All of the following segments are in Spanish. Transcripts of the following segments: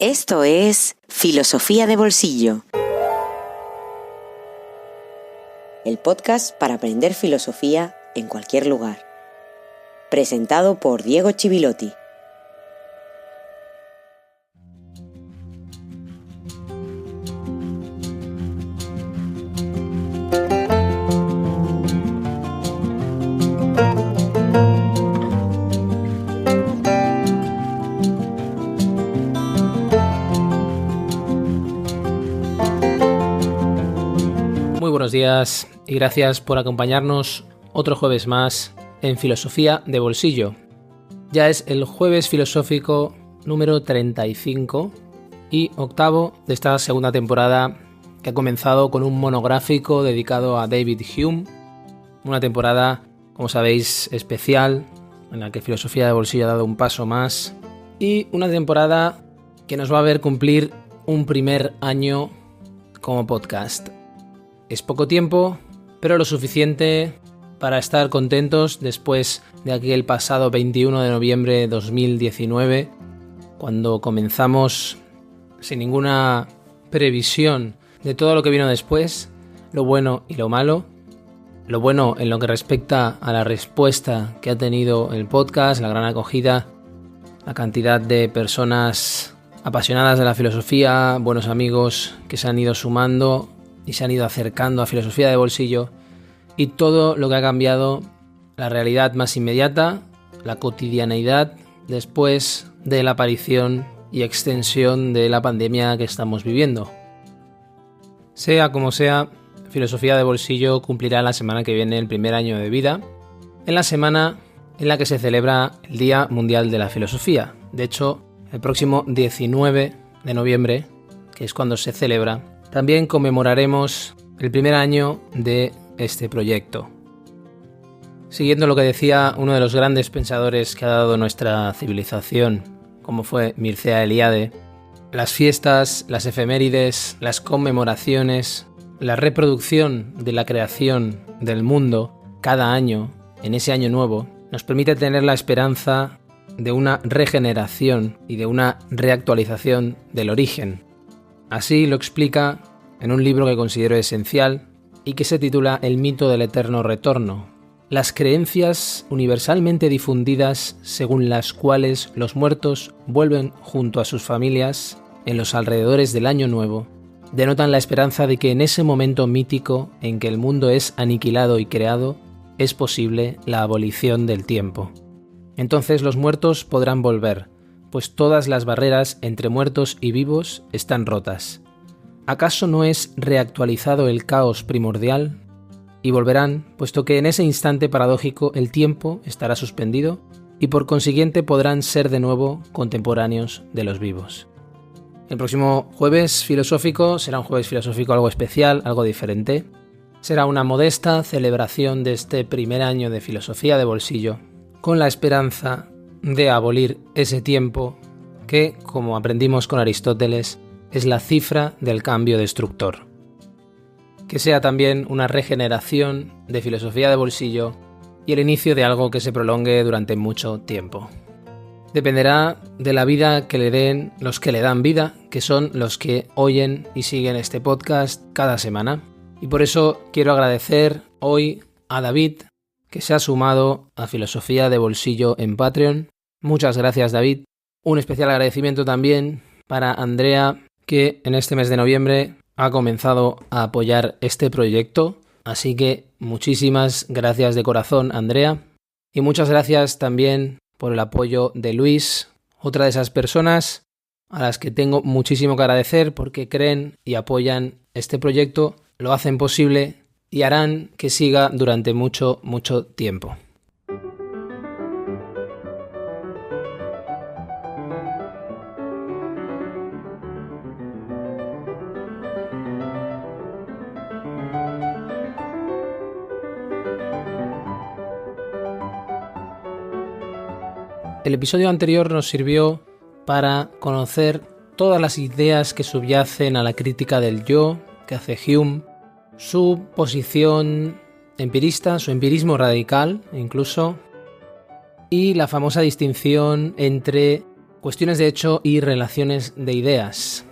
Esto es Filosofía de Bolsillo, el podcast para aprender filosofía en cualquier lugar. Presentado por Diego Chivilotti. Muy buenos días y gracias por acompañarnos otro jueves más en Filosofía de Bolsillo. Ya es el jueves filosófico número 35 y octavo de esta segunda temporada que ha comenzado con un monográfico dedicado a David Hume. Una temporada, como sabéis, especial en la que Filosofía de Bolsillo ha dado un paso más y una temporada que nos va a ver cumplir un primer año como podcast. Es poco tiempo, pero lo suficiente para estar contentos después de aquel pasado 21 de noviembre de 2019, cuando comenzamos sin ninguna previsión de todo lo que vino después, lo bueno y lo malo. Lo bueno en lo que respecta a la respuesta que ha tenido el podcast, la gran acogida, la cantidad de personas apasionadas de la filosofía, buenos amigos que se han ido sumando y se han ido acercando a Filosofía de Bolsillo, y todo lo que ha cambiado la realidad más inmediata, la cotidianeidad, después de la aparición y extensión de la pandemia que estamos viviendo. Sea como sea, Filosofía de Bolsillo cumplirá la semana que viene el primer año de vida, en la semana en la que se celebra el Día Mundial de la Filosofía. De hecho, el próximo 19 de noviembre, que es cuando se celebra, también conmemoraremos el primer año de este proyecto. Siguiendo lo que decía uno de los grandes pensadores que ha dado nuestra civilización, como fue Mircea Eliade, las fiestas, las efemérides, las conmemoraciones, la reproducción de la creación del mundo cada año, en ese año nuevo, nos permite tener la esperanza de una regeneración y de una reactualización del origen. Así lo explica en un libro que considero esencial y que se titula El mito del eterno retorno. Las creencias universalmente difundidas según las cuales los muertos vuelven junto a sus familias en los alrededores del Año Nuevo denotan la esperanza de que en ese momento mítico en que el mundo es aniquilado y creado, es posible la abolición del tiempo. Entonces los muertos podrán volver, pues todas las barreras entre muertos y vivos están rotas. ¿Acaso no es reactualizado el caos primordial? Y volverán, puesto que en ese instante paradójico el tiempo estará suspendido y por consiguiente podrán ser de nuevo contemporáneos de los vivos. El próximo jueves filosófico será un jueves filosófico algo especial, algo diferente. Será una modesta celebración de este primer año de Filosofía de Bolsillo, con la esperanza de abolir ese tiempo que, como aprendimos con Aristóteles, es la cifra del cambio destructor. Que sea también una regeneración de Filosofía de Bolsillo y el inicio de algo que se prolongue durante mucho tiempo. Dependerá de la vida que le den los que le dan vida, que son los que oyen y siguen este podcast cada semana. Y por eso quiero agradecer hoy a David, que se ha sumado a Filosofía de Bolsillo en Patreon. Muchas gracias, David. Un especial agradecimiento también para Andrea, que en este mes de noviembre ha comenzado a apoyar este proyecto. Así que muchísimas gracias de corazón, Andrea. Y muchas gracias también por el apoyo de Luis, otra de esas personas a las que tengo muchísimo que agradecer porque creen y apoyan este proyecto, lo hacen posible y harán que siga durante mucho, mucho tiempo. El episodio anterior nos sirvió para conocer todas las ideas que subyacen a la crítica del yo que hace Hume, su posición empirista, su empirismo radical incluso, y la famosa distinción entre cuestiones de hecho y relaciones de ideas.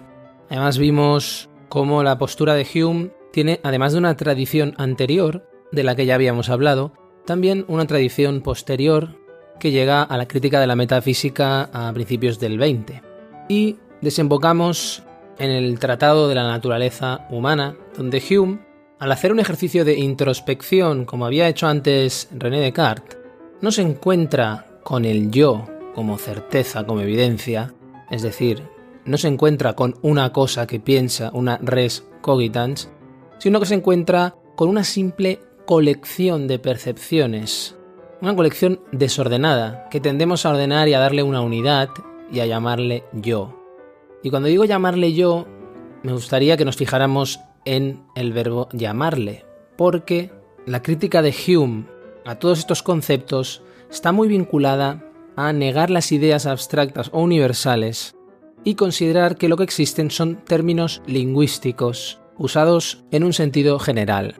Además vimos cómo la postura de Hume tiene, además de una tradición anterior, de la que ya habíamos hablado, también una tradición posterior que llega a la crítica de la metafísica a principios del XX. Y desembocamos en el Tratado de la Naturaleza Humana, donde Hume, al hacer un ejercicio de introspección, como había hecho antes René Descartes, no se encuentra con el yo como certeza, como evidencia, es decir, no se encuentra con una cosa que piensa, una res cogitans, sino que se encuentra con una simple colección de percepciones, una colección desordenada que tendemos a ordenar y a darle una unidad y a llamarle yo. Y cuando digo llamarle yo, me gustaría que nos fijáramos en el verbo llamarle, porque la crítica de Hume a todos estos conceptos está muy vinculada a negar las ideas abstractas o universales y considerar que lo que existen son términos lingüísticos usados en un sentido general.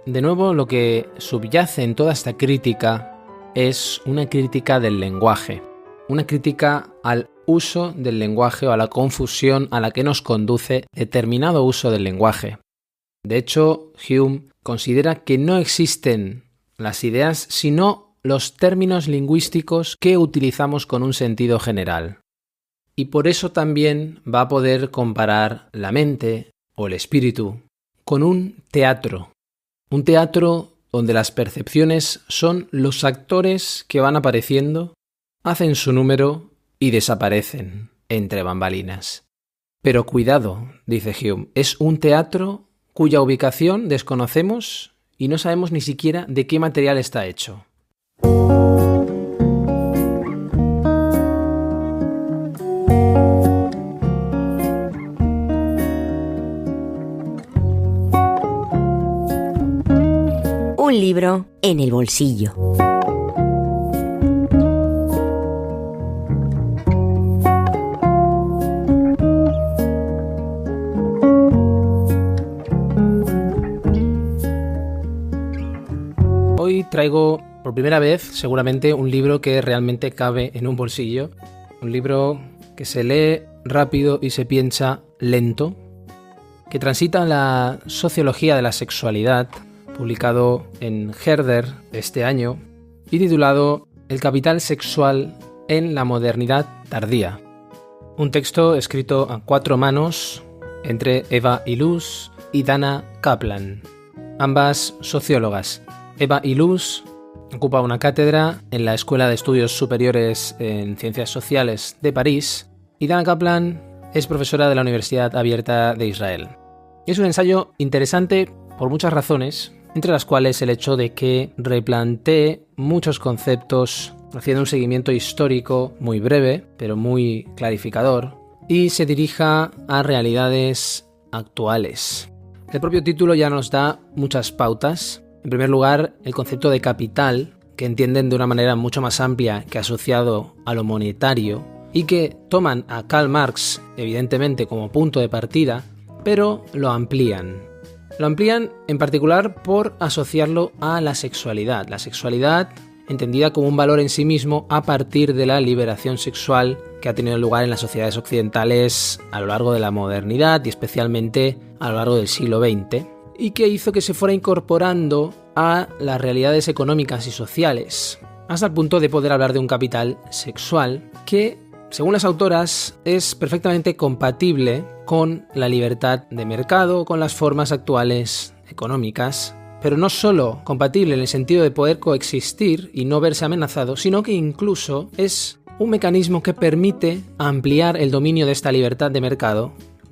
De nuevo, lo que subyace en toda esta crítica es una crítica del lenguaje, una crítica al uso del lenguaje o a la confusión a la que nos conduce determinado uso del lenguaje. De hecho, Hume considera que no existen las ideas sino los términos lingüísticos que utilizamos con un sentido general. Y por eso también va a poder comparar la mente o el espíritu con un teatro donde las percepciones son los actores que van apareciendo, hacen su número y desaparecen entre bambalinas. Pero cuidado, dice Hume, es un teatro cuya ubicación desconocemos y no sabemos ni siquiera de qué material está hecho. Un libro en el bolsillo. Hoy traigo por primera vez seguramente un libro que realmente cabe en un bolsillo, un libro que se lee rápido y se piensa lento, que transita la sociología de la sexualidad, publicado en Herder este año, y titulado El capital sexual en la modernidad tardía. Un texto escrito a 4 manos entre Eva Illouz y Dana Kaplan, ambas sociólogas. Eva Illouz ocupa una cátedra en la Escuela de Estudios Superiores en Ciencias Sociales de París y Dana Kaplan es profesora de la Universidad Abierta de Israel. Es un ensayo interesante por muchas razones, entre las cuales el hecho de que replantee muchos conceptos haciendo un seguimiento histórico muy breve, pero muy clarificador, y se dirija a realidades actuales. El propio título ya nos da muchas pautas. En primer lugar, el concepto de capital, que entienden de una manera mucho más amplia que asociado a lo monetario, y que toman a Karl Marx, evidentemente, como punto de partida, pero lo amplían. Lo amplían en particular por asociarlo a la sexualidad entendida como un valor en sí mismo a partir de la liberación sexual que ha tenido lugar en las sociedades occidentales a lo largo de la modernidad y especialmente a lo largo del siglo XX, y que hizo que se fuera incorporando a las realidades económicas y sociales, hasta el punto de poder hablar de un capital sexual que, según las autoras, es perfectamente compatible con la libertad de mercado, con las formas actuales económicas, pero no solo compatible en el sentido de poder coexistir y no verse amenazado, sino que incluso es un mecanismo que permite ampliar el dominio de esta libertad de mercado,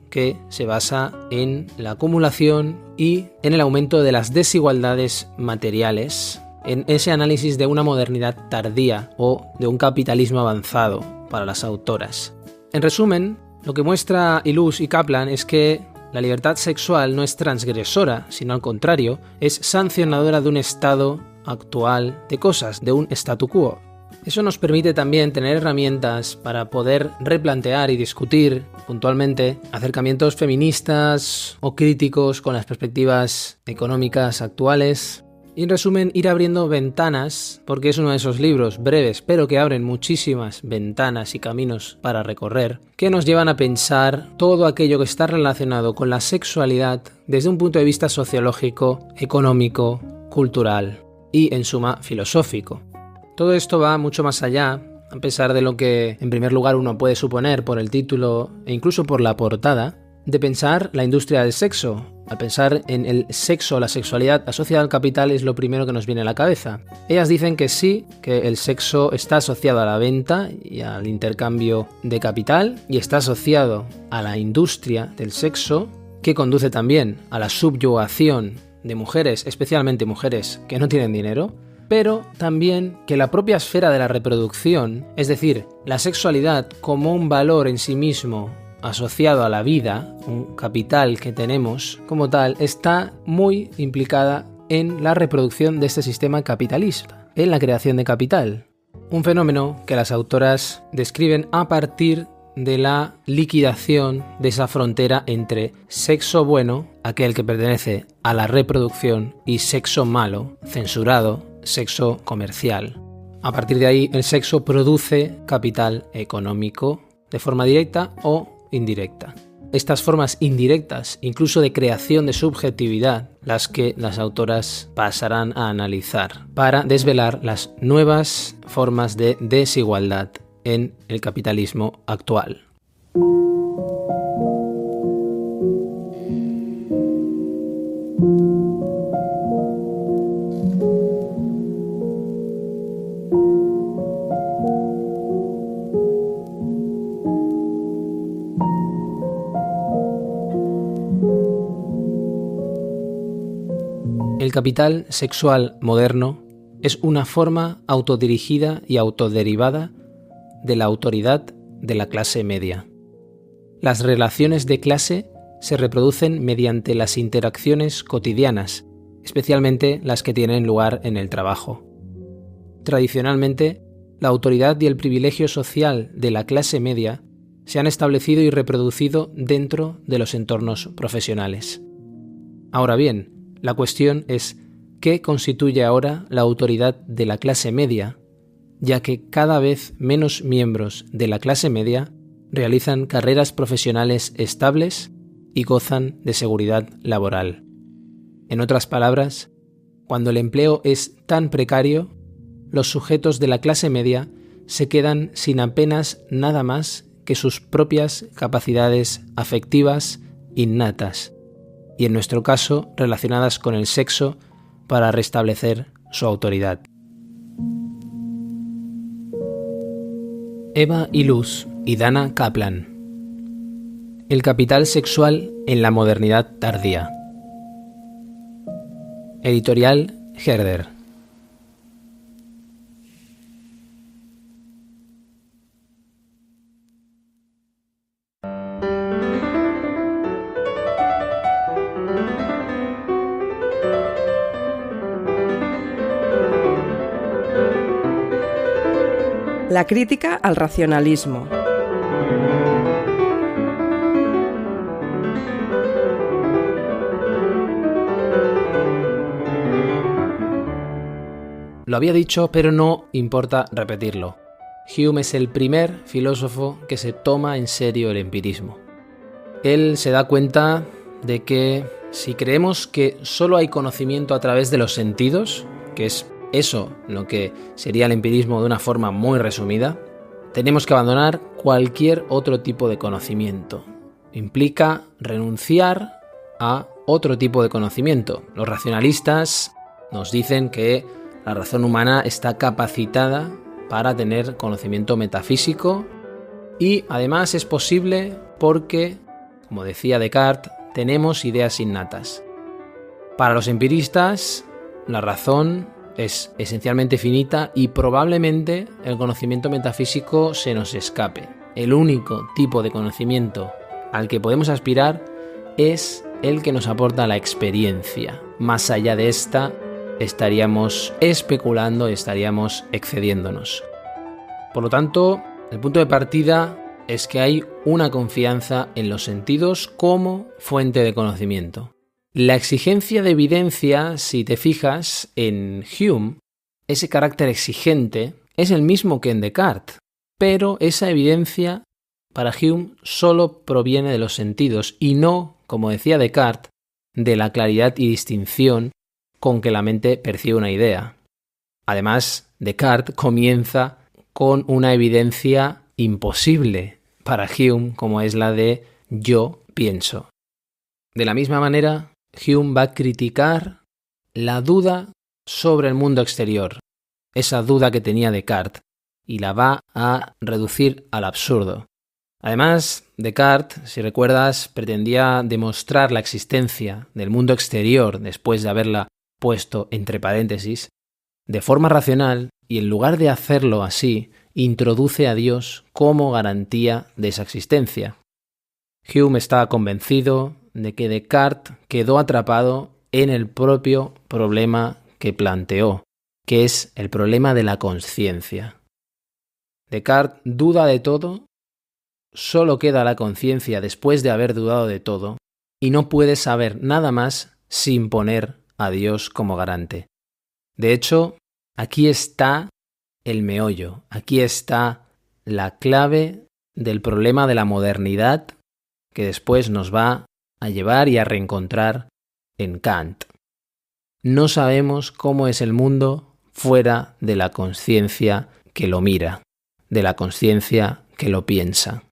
que se basa en la acumulación y en el aumento de las desigualdades materiales, en ese análisis de una modernidad tardía o de un capitalismo avanzado para las autoras. En resumen, lo que muestra Illouz y Kaplan es que la libertad sexual no es transgresora, sino al contrario, es sancionadora de un estado actual de cosas, de un statu quo. Eso nos permite también tener herramientas para poder replantear y discutir puntualmente acercamientos feministas o críticos con las perspectivas económicas actuales, Y en resumen, ir abriendo ventanas, porque es uno de esos libros breves, pero que abren muchísimas ventanas y caminos para recorrer, que nos llevan a pensar todo aquello que está relacionado con la sexualidad desde un punto de vista sociológico, económico, cultural y, en suma, filosófico. Todo esto va mucho más allá, a pesar de lo que, en primer lugar, uno puede suponer por el título e incluso por la portada, de pensar la industria del sexo. Al pensar en el sexo, la sexualidad asociada al capital es lo primero que nos viene a la cabeza. Ellas dicen que sí, que el sexo está asociado a la venta y al intercambio de capital y está asociado a la industria del sexo, que conduce también a la subyugación de mujeres, especialmente mujeres que no tienen dinero, pero también que la propia esfera de la reproducción, es decir, la sexualidad como un valor en sí mismo asociado a la vida, un capital que tenemos como tal, está muy implicada en la reproducción de este sistema capitalista, en la creación de capital. Un fenómeno que las autoras describen a partir de la liquidación de esa frontera entre sexo bueno, aquel que pertenece a la reproducción, y sexo malo, censurado, sexo comercial. A partir de ahí, el sexo produce capital económico de forma directa o indirecta. Estas formas indirectas, incluso de creación de subjetividad, las que las autoras pasarán a analizar para desvelar las nuevas formas de desigualdad en el capitalismo actual. El capital sexual moderno es una forma autodirigida y autoderivada de la autoridad de la clase media. Las relaciones de clase se reproducen mediante las interacciones cotidianas, especialmente las que tienen lugar en el trabajo. Tradicionalmente, la autoridad y el privilegio social de la clase media se han establecido y reproducido dentro de los entornos profesionales. Ahora bien, la cuestión es ¿qué constituye ahora la autoridad de la clase media?, ya que cada vez menos miembros de la clase media realizan carreras profesionales estables y gozan de seguridad laboral. En otras palabras, cuando el empleo es tan precario, los sujetos de la clase media se quedan sin apenas nada más que sus propias capacidades afectivas innatas, y en nuestro caso relacionadas con el sexo para restablecer su autoridad. Eva Illouz y Dana Kaplan. El capital sexual en la modernidad tardía. Editorial Herder. La crítica al racionalismo. Lo había dicho, pero no importa repetirlo. Hume es el primer filósofo que se toma en serio el empirismo. Él se da cuenta de que si creemos que solo hay conocimiento a través de los sentidos, que es eso lo que sería el empirismo de una forma muy resumida, tenemos que abandonar cualquier otro tipo de conocimiento. Implica renunciar a otro tipo de conocimiento. Los racionalistas nos dicen que la razón humana está capacitada para tener conocimiento metafísico y además es posible porque, como decía Descartes, tenemos ideas innatas. Para los empiristas, la razón es esencialmente finita y probablemente el conocimiento metafísico se nos escape. El único tipo de conocimiento al que podemos aspirar es el que nos aporta la experiencia. Más allá de esta, estaríamos especulando y estaríamos excediéndonos. Por lo tanto, el punto de partida es que hay una confianza en los sentidos como fuente de conocimiento. La exigencia de evidencia, si te fijas en Hume, ese carácter exigente es el mismo que en Descartes, pero esa evidencia para Hume solo proviene de los sentidos y no, como decía Descartes, de la claridad y distinción con que la mente percibe una idea. Además, Descartes comienza con una evidencia imposible para Hume, como es la de yo pienso. De la misma manera, Hume va a criticar la duda sobre el mundo exterior, esa duda que tenía Descartes, y la va a reducir al absurdo. Además, Descartes, si recuerdas, pretendía demostrar la existencia del mundo exterior después de haberla puesto entre paréntesis, de forma racional, y en lugar de hacerlo así, introduce a Dios como garantía de esa existencia. Hume estaba convencido de que Descartes quedó atrapado en el propio problema que planteó, que es el problema de la conciencia. Descartes duda de todo, solo queda la conciencia después de haber dudado de todo, y no puede saber nada más sin poner a Dios como garante. De hecho, aquí está el meollo, aquí está la clave del problema de la modernidad que después nos va a llevar y a reencontrar en Kant. No sabemos cómo es el mundo fuera de la conciencia que lo mira, de la conciencia que lo piensa.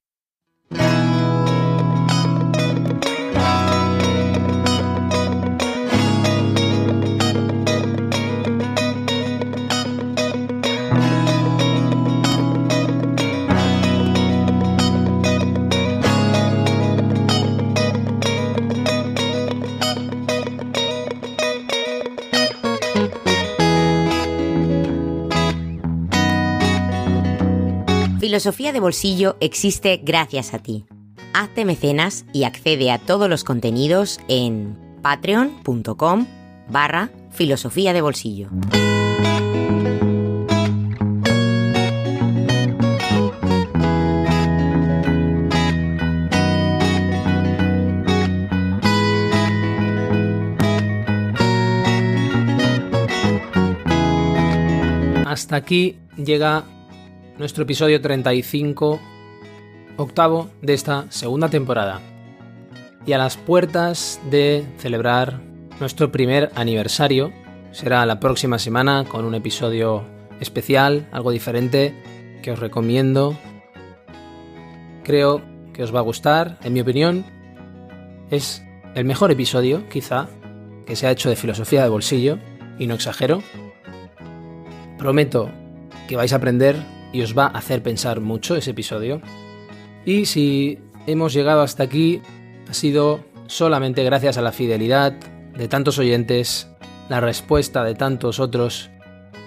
Filosofía de Bolsillo existe gracias a ti. Hazte mecenas y accede a todos los contenidos en patreon.com/filosofía de bolsillo. Hasta aquí llega nuestro episodio 35, octavo de esta segunda temporada. Y a las puertas de celebrar nuestro primer aniversario, será la próxima semana con un episodio especial, algo diferente, que os recomiendo. Creo que os va a gustar, en mi opinión. Es el mejor episodio, quizá, que se ha hecho de filosofía de bolsillo, y no exagero. Prometo que vais a aprender y os va a hacer pensar mucho ese episodio. Y si hemos llegado hasta aquí, ha sido solamente gracias a la fidelidad de tantos oyentes, la respuesta de tantos otros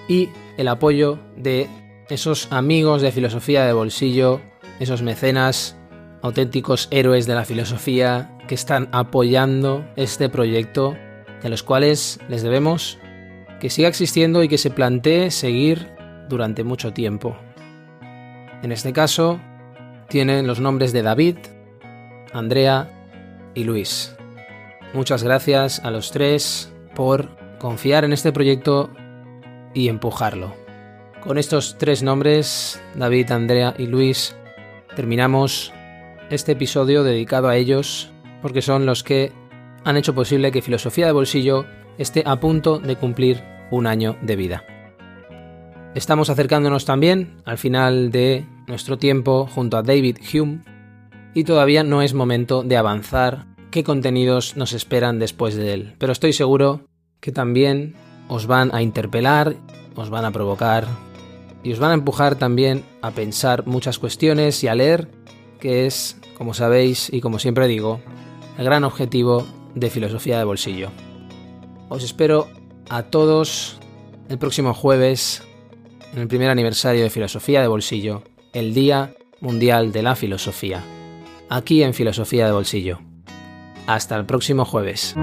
y el apoyo de esos amigos de filosofía de bolsillo, esos mecenas, auténticos héroes de la filosofía que están apoyando este proyecto y a los cuales les debemos que siga existiendo y que se plantee seguir durante mucho tiempo. En este caso, tienen los nombres de David, Andrea y Luis. Muchas gracias a los tres por confiar en este proyecto y empujarlo. Con estos tres nombres, David, Andrea y Luis, terminamos este episodio dedicado a ellos porque son los que han hecho posible que Filosofía de Bolsillo esté a punto de cumplir un año de vida. Estamos acercándonos también al final de nuestro tiempo junto a David Hume y todavía no es momento de avanzar qué contenidos nos esperan después de él, pero estoy seguro que también os van a interpelar, os van a provocar y os van a empujar también a pensar muchas cuestiones y a leer, que es, como sabéis y como siempre digo, el gran objetivo de Filosofía de Bolsillo. Os espero a todos el próximo jueves en el primer aniversario de Filosofía de Bolsillo, el Día Mundial de la Filosofía, aquí en Filosofía de Bolsillo. Hasta el próximo jueves.